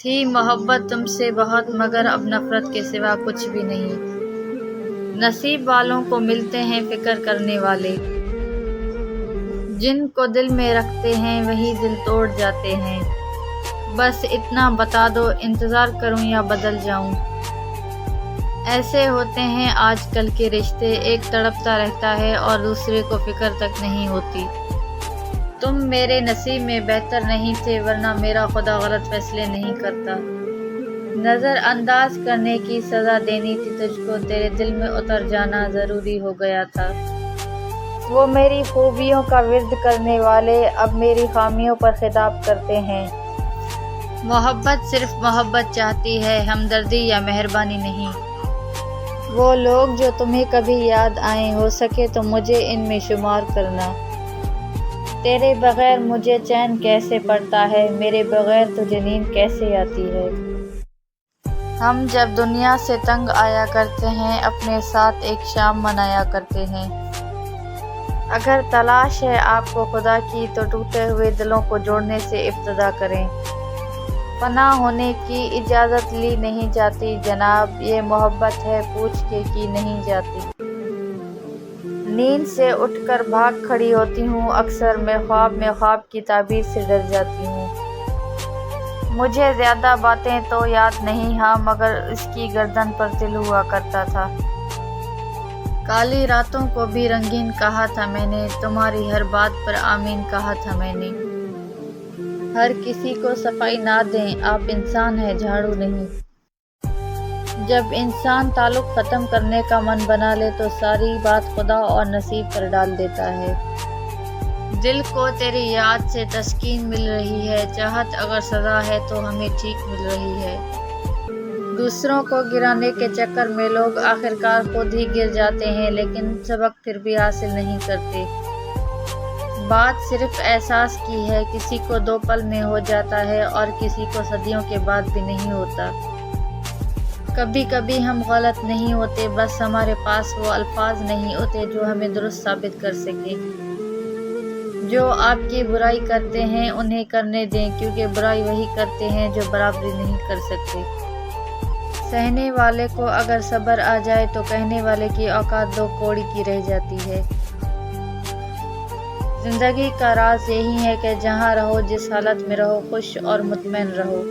تھی محبت تم سے بہت، مگر اب نفرت کے سوا کچھ بھی نہیں۔ نصیب والوں کو ملتے ہیں فکر کرنے والے، جن کو دل میں رکھتے ہیں وہی دل توڑ جاتے ہیں۔ بس اتنا بتا دو، انتظار کروں یا بدل جاؤں؟ ایسے ہوتے ہیں آج کل کے رشتے، ایک تڑپتا رہتا ہے اور دوسرے کو فکر تک نہیں ہوتی۔ تم میرے نصیب میں بہتر نہیں تھے، ورنہ میرا خدا غلط فیصلے نہیں کرتا۔ نظر انداز کرنے کی سزا دینی تھی تجھ کو، تیرے دل میں اتر جانا ضروری ہو گیا تھا۔ وہ میری خوبیوں کا ورد کرنے والے اب میری خامیوں پر خطاب کرتے ہیں۔ محبت صرف محبت چاہتی ہے، ہمدردی یا مہربانی نہیں۔ وہ لوگ جو تمہیں کبھی یاد آئیں، ہو سکے تو مجھے ان میں شمار کرنا۔ تیرے بغیر مجھے چین کیسے پڑتا ہے، میرے بغیر تجھے نیند کیسے آتی ہے۔ ہم جب دنیا سے تنگ آیا کرتے ہیں، اپنے ساتھ ایک شام منایا کرتے ہیں۔ اگر تلاش ہے آپ کو خدا کی، تو ٹوٹے ہوئے دلوں کو جوڑنے سے ابتدا کریں۔ فنا ہونے کی اجازت لی نہیں جاتی جناب، یہ محبت ہے پوچھ کے کی نہیں جاتی۔ نیند سے اٹھ کر بھاگ کھڑی ہوتی ہوں، اکثر میں خواب کی تعبیر سے ڈر جاتی ہوں۔ مجھے زیادہ باتیں تو یاد نہیں، ہاں مگر اس کی گردن پر تل ہوا کرتا تھا۔ کالی راتوں کو بھی رنگین کہا تھا میں نے، تمہاری ہر بات پر آمین کہا تھا میں نے۔ ہر کسی کو صفائی نہ دیں، آپ انسان ہیں جھاڑو نہیں۔ جب انسان تعلق ختم کرنے کا من بنا لے تو ساری بات خدا اور نصیب پر ڈال دیتا ہے۔ دل کو تیری یاد سے تسکین مل رہی ہے، چاہت اگر سزا ہے تو ہمیں ٹھیک مل رہی ہے۔ دوسروں کو گرانے کے چکر میں لوگ آخرکار خود ہی گر جاتے ہیں، لیکن سبق پھر بھی حاصل نہیں کرتے۔ بات صرف احساس کی ہے، کسی کو 2 پل میں ہو جاتا ہے اور کسی کو صدیوں کے بعد بھی نہیں ہوتا۔ کبھی کبھی ہم غلط نہیں ہوتے، بس ہمارے پاس وہ الفاظ نہیں ہوتے جو ہمیں درست ثابت کر سکیں۔ جو آپ کی برائی کرتے ہیں انہیں کرنے دیں، کیونکہ برائی وہی کرتے ہیں جو برابری نہیں کر سکتے۔ سہنے والے کو اگر صبر آ جائے تو کہنے والے کی اوقات 2 کوڑی کی رہ جاتی ہے۔ زندگی کا راز یہی ہے کہ جہاں رہو، جس حالت میں رہو، خوش اور مطمئن رہو۔